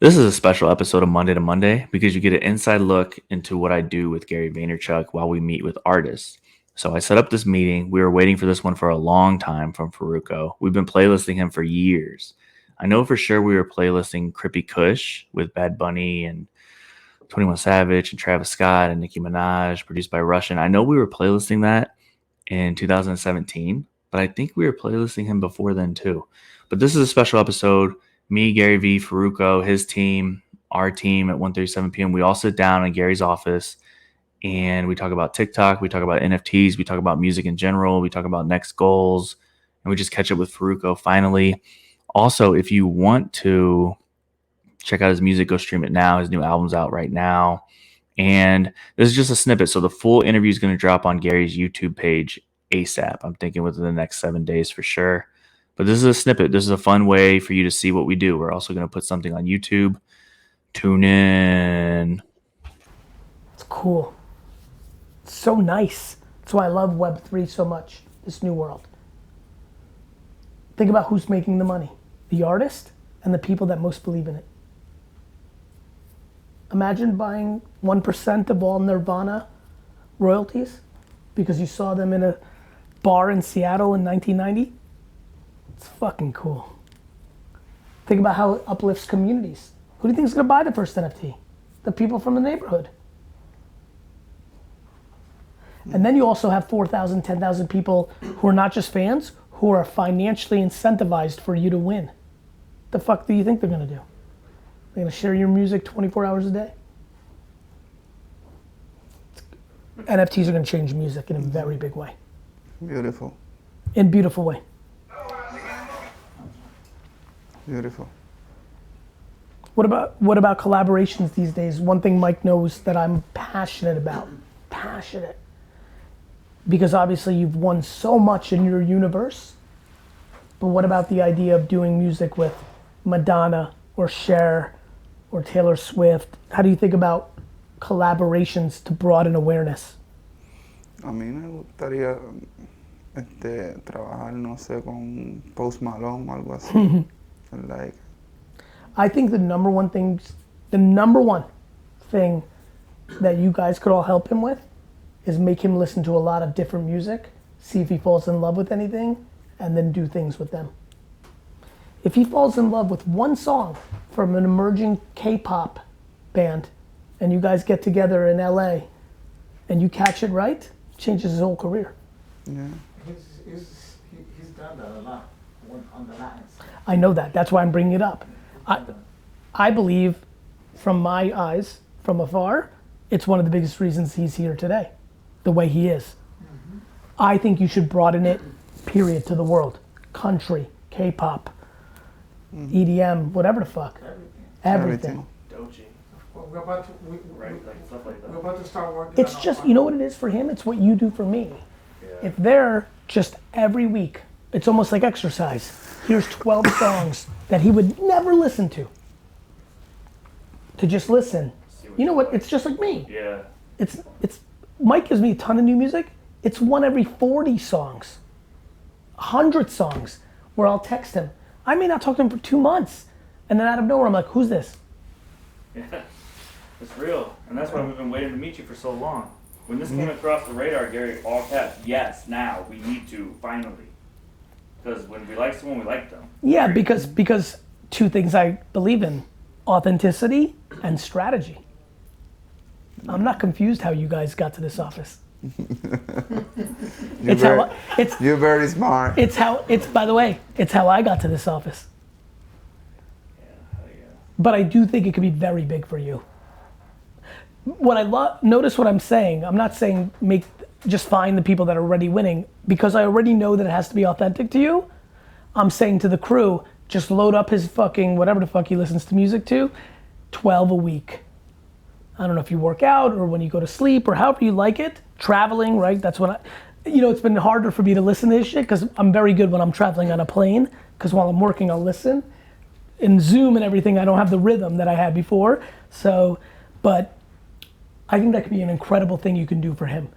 This is a special episode of Monday to Monday because you get an inside look into what I do with Gary Vaynerchuk while we meet with artists. So I set up this meeting. We were waiting for this one for a long time from Farruko. We've been playlisting him for years. I know for sure we were playlisting Crippy Kush with Bad Bunny and 21 Savage and Travis Scott and Nicki Minaj, produced by Russian. I know we were playlisting that in 2017, but I think we were playlisting him before then too. But this is a special episode. Me, Gary V, Farruko, his team, our team at 1:37 p.m. We all sit down in Gary's office and we talk about TikTok, we talk about NFTs, we talk about music in general, we talk about next goals, and we just catch up with Farruko finally. Also, if you want to check out his music, go stream it now. His new album's out right now. And this is just a snippet. So the full interview is going to drop on Gary's YouTube page ASAP. I'm thinking within the next 7 days for sure. But this is a snippet. This is a fun way for you to see what we do. We're also going to put something on YouTube. Tune in. It's cool. It's so nice. That's why I love Web3 so much, this new world. Think about who's making the money. The artist and the people that most believe in it. Imagine buying 1% of all Nirvana royalties because you saw them in a bar in Seattle in 1990. It's fucking cool. Think about how it uplifts communities. Who do you think is gonna buy the first NFT? The people from the neighborhood. And then you also have 4,000, 10,000 people who are not just fans, who are financially incentivized for you to win. The fuck do you think they're gonna do? They're gonna share your music 24 hours a day. NFTs are gonna change music in a very big way. Beautiful. In a beautiful way. Beautiful. What about collaborations these days? One thing Mike knows that I'm passionate about. Passionate. Because obviously you've won so much in your universe. But what about the idea of doing music with Madonna or Cher or Taylor Swift? How do you think about collaborations to broaden awareness? A mí me gustaría trabajar, no sé, con Post Malone o algo así. Like, I think the number one thing that you guys could all help him with is make him listen to a lot of different music, see if he falls in love with anything, and then do things with them. If he falls in love with one song from an emerging K-pop band, and you guys get together in LA, and you catch it right, it changes his whole career. yeah. He's done that a lot on the Latins. I know that, that's why I'm bringing it up. I believe, from my eyes, from afar, it's one of the biggest reasons he's here today, the way he is. Mm-hmm. I think you should broaden it, period, to the world. Country, K-pop, EDM, whatever the fuck. Everything. Doji. Well, we're about to start working. It's just, you know what it is for him? It's what you do for me. Yeah. If they're just every week, it's almost like exercise. Here's 12 songs that he would never listen to just listen. You know what? It's just like me. Yeah. It's Mike gives me a ton of new music. It's one every 40 songs, 100 songs, where I'll text him. I may not talk to him for 2 months, and then out of nowhere I'm like, who's this? Yeah. It's real. And that's why we've been waiting to meet you for so long. When this came across the radar, Gary, all caps, yes, now, we need to, finally. Because when we like someone, we like them. Yeah, because two things I believe in, authenticity and strategy. I'm not confused how you guys got to this office. You're very smart. By the way, it's how I got to this office. Yeah. But I do think it could be very big for you. What I notice what I'm saying, I'm not saying just find the people that are already winning, because I already know that it has to be authentic to you. I'm saying to the crew, just load up his fucking, whatever the fuck he listens to music to, 12 a week. I don't know if you work out or when you go to sleep or however you like it. Traveling, right? That's when it's been harder for me to listen to this shit because I'm very good when I'm traveling on a plane, because while I'm working, I'll listen. In Zoom and everything, I don't have the rhythm that I had before. So, but I think that could be an incredible thing you can do for him.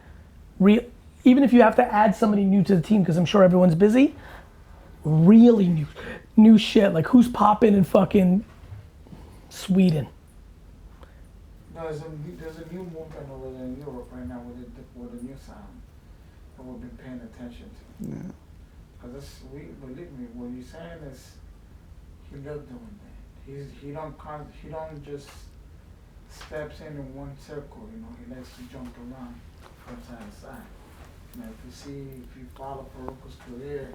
Even if you have to add somebody new to the team, because I'm sure everyone's busy, really new shit, like who's popping in fucking Sweden. There's a new movement over there in Europe right now with a new sound that we've been paying attention to. Yeah. Because believe me, what you're saying is he loves doing that. He don't just steps in one circle. You know, he likes to jump around from side to side. Now, if you follow Farruko's career,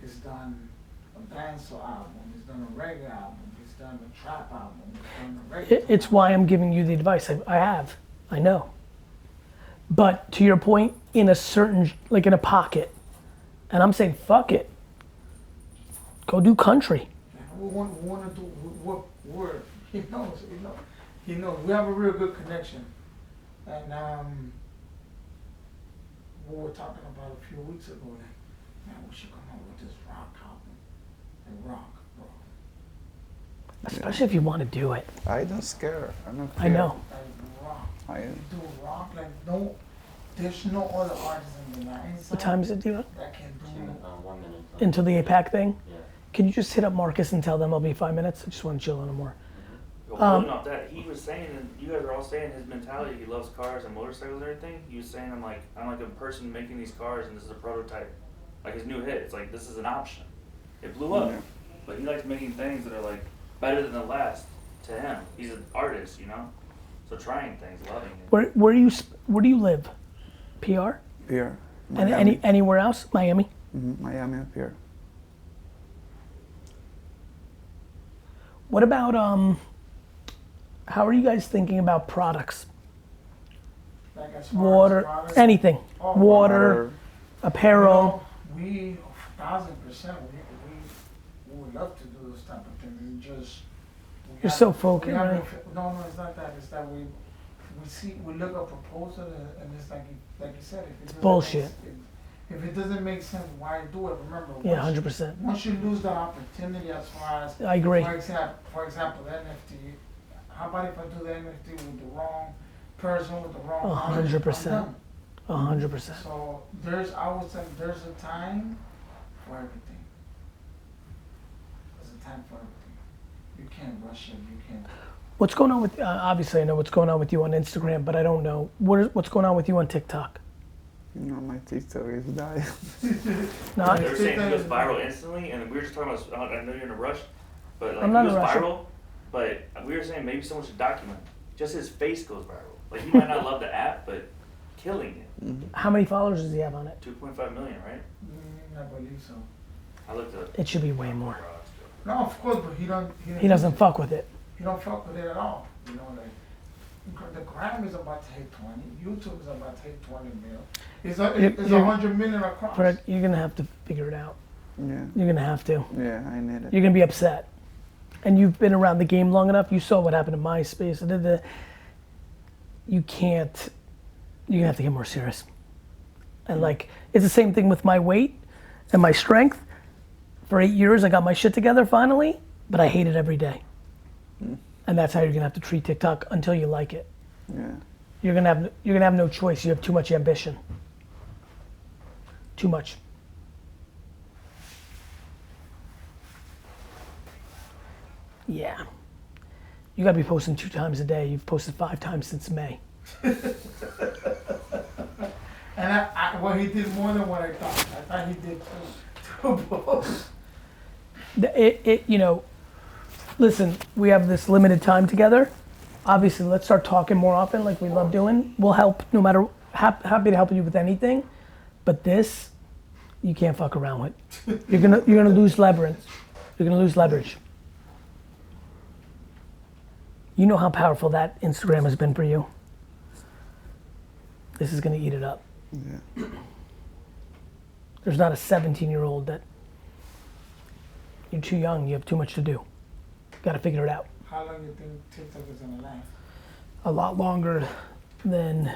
he's done a dancehall album, he's done a reggae album, he's done a trap album, he's done a reggae. It's why I'm giving you the advice. I know. But to your point, in a certain, like in a pocket, and I'm saying, fuck it. Go do country. Yeah, we want to do what word. He knows. We have a real good connection. And we were talking about a few weeks ago that, man, we should come up with this rock album. And rock, bro. Especially if you want to do it. I don't scare. I don't care. I know. Like rock. I Do rock like there's no other artist in the line. What time is it, Dion? That can do 1 minute. Into the APAC thing? Yeah. Can you just hit up Marcus and tell them I'll be 5 minutes? I just want to chill on him more. Building off that, he was saying, and you guys are all saying his mentality, he loves cars and motorcycles and everything. He was saying, I'm like a person making these cars and this is a prototype. Like his new hit, it's like, this is an option. It blew up. Yeah. But he likes making things that are like better than the last to him. He's an artist, you know? So trying things, loving it. Where do you live? PR? here. And anywhere else? Miami? Miami up here. What about how are you guys thinking about products? like as far as Water, products. anything. Oh, Water, apparel. We 1,000%. We would love to do this type of thing. We just You're so focused, right? No, it's not that. It's that we look at a proposal and it's like you said, if it doesn't bullshit. If it doesn't make sense, why do it? Remember, Yeah, 100%. once you lose that opportunity, as far as I agree. For example, the NFT. How about if I do the NFT with the wrong person with the wrong knowledge? 100%. I'm done. 100%. So I would say there's a time for everything. There's a time for everything. You can't rush it. You can't. What's going on with, obviously I know what's going on with you on Instagram, but I don't know. What's going on with you on TikTok? You know, my TikTok is dying. Not? They were saying he goes viral instantly, and we were just talking about, I know you're in a rush, but like I'm he not goes in a rush. viral, but we were saying maybe someone should document it. Just his face goes viral. Like he might not love the app, but killing it. How many followers does he have on it? 2.5 million, right? I believe so. I looked at It should be way more. No, of course, but he don't. He doesn't fuck with it. He don't fuck with it at all. You know, like the gram is about to hit 20. YouTube is about to hit 20 mil. It's You're- 100 million across. Fred, you're gonna have to figure it out. Yeah, You're gonna have to. yeah, I need it. You're gonna be upset. And you've been around the game long enough. You saw what happened to MySpace. You can't. You're gonna have to get more serious. And like, it's the same thing with my weight and my strength. For 8 years, I got my shit together finally, but I hate it every day. And that's how you're gonna have to treat TikTok until you like it. Yeah, You're gonna have no choice. You have too much ambition. Too much. Yeah. You gotta be posting 2 times a day. You've posted 5 times since May. And well, he did more than what I thought. I thought he did two posts. You know, listen, we have this limited time together. Obviously, let's start talking more often like we love doing. We'll help no matter, happy to help you with anything. But this, you can't fuck around with. You're gonna lose leverage. You're gonna lose leverage. You know how powerful that Instagram has been for you. This is gonna eat it up. yeah. There's not a 17-year-old that, you're too young, you have too much to do. Gotta figure it out. How long do you think TikTok is gonna last? A lot longer than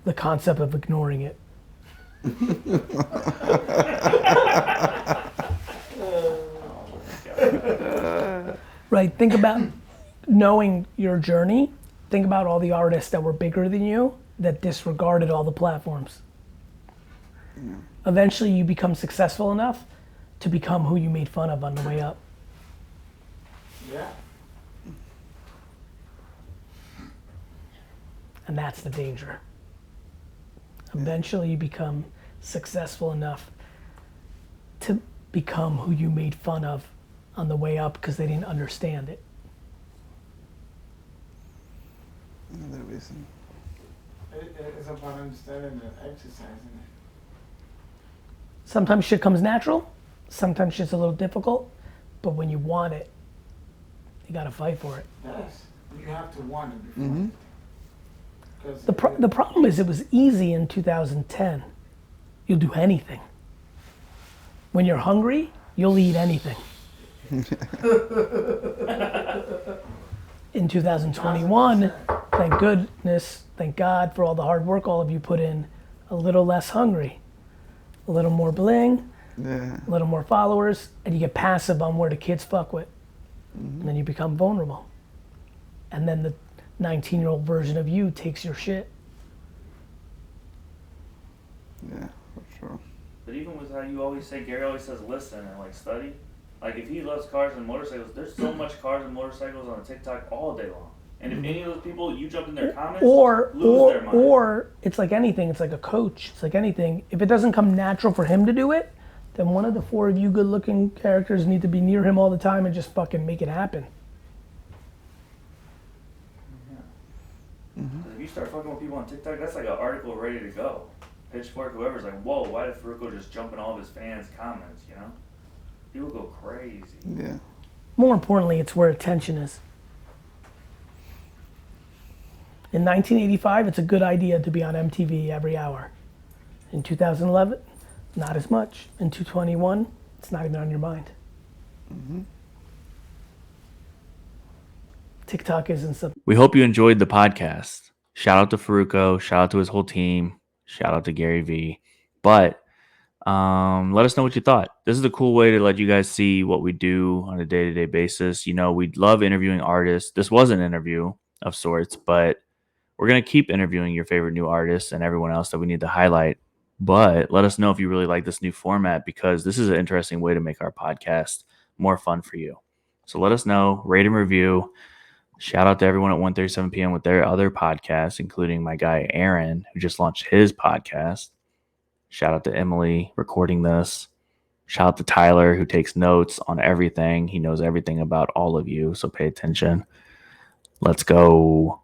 the concept of ignoring it. Right, think about knowing your journey. Think about all the artists that were bigger than you that disregarded all the platforms. Eventually you become successful enough to become who you made fun of on the way up. Yeah. And that's the danger. Eventually you become successful enough to become who you made fun of on the way up because they didn't understand it. Another reason. It's about understanding and exercising it. Sometimes shit comes natural, sometimes shit's a little difficult, but when you want it, you gotta fight for it. Yes, you have to want it before. Mm-hmm. The problem is it was easy in 2010. You'll do anything. When you're hungry, you'll eat anything. In 2021, thank goodness, thank God for all the hard work all of you put in, a little less hungry, a little more bling, Yeah. a little more followers, and you get passive on where the kids fuck with. And then you become vulnerable. And then the 19-year-old version of you takes your shit. Yeah, for sure. But even with how you always say, Gary always says listen and like study. Like if he loves cars and motorcycles, there's so much cars and motorcycles on TikTok all day long. And if any of those people, you jump in their comments, lose their mind. Or it's like anything, it's like a coach, it's like anything. If it doesn't come natural for him to do it, then one of the four of you good looking characters need to be near him all the time and just fucking make it happen. If you start fucking with people on TikTok, that's like an article ready to go. Pitchfork, whoever's like, whoa, why did Farruko just jump in all of his fans' comments, you know? People go crazy. Yeah. More importantly, it's where attention is. In 1985, it's a good idea to be on MTV every hour. In 2011, not as much. In 2021, it's not even on your mind. TikTok isn't something. We hope you enjoyed the podcast. Shout out to Farruko. Shout out to his whole team. Shout out to Gary V. But let us know what you thought. This is a cool way to let you guys see what we do on a day-to-day basis. You know, we love interviewing artists. This was an interview of sorts, but we're going to keep interviewing your favorite new artists and everyone else that we need to highlight. But let us know if you really like this new format because this is an interesting way to make our podcast more fun for you. So let us know, rate and review. Shout out to everyone at 1:37 p.m. with their other podcasts, including my guy Aaron, who just launched his podcast. Shout out to Emily recording this. Shout out to Tyler, who takes notes on everything. He knows everything about all of you, so pay attention. Let's go.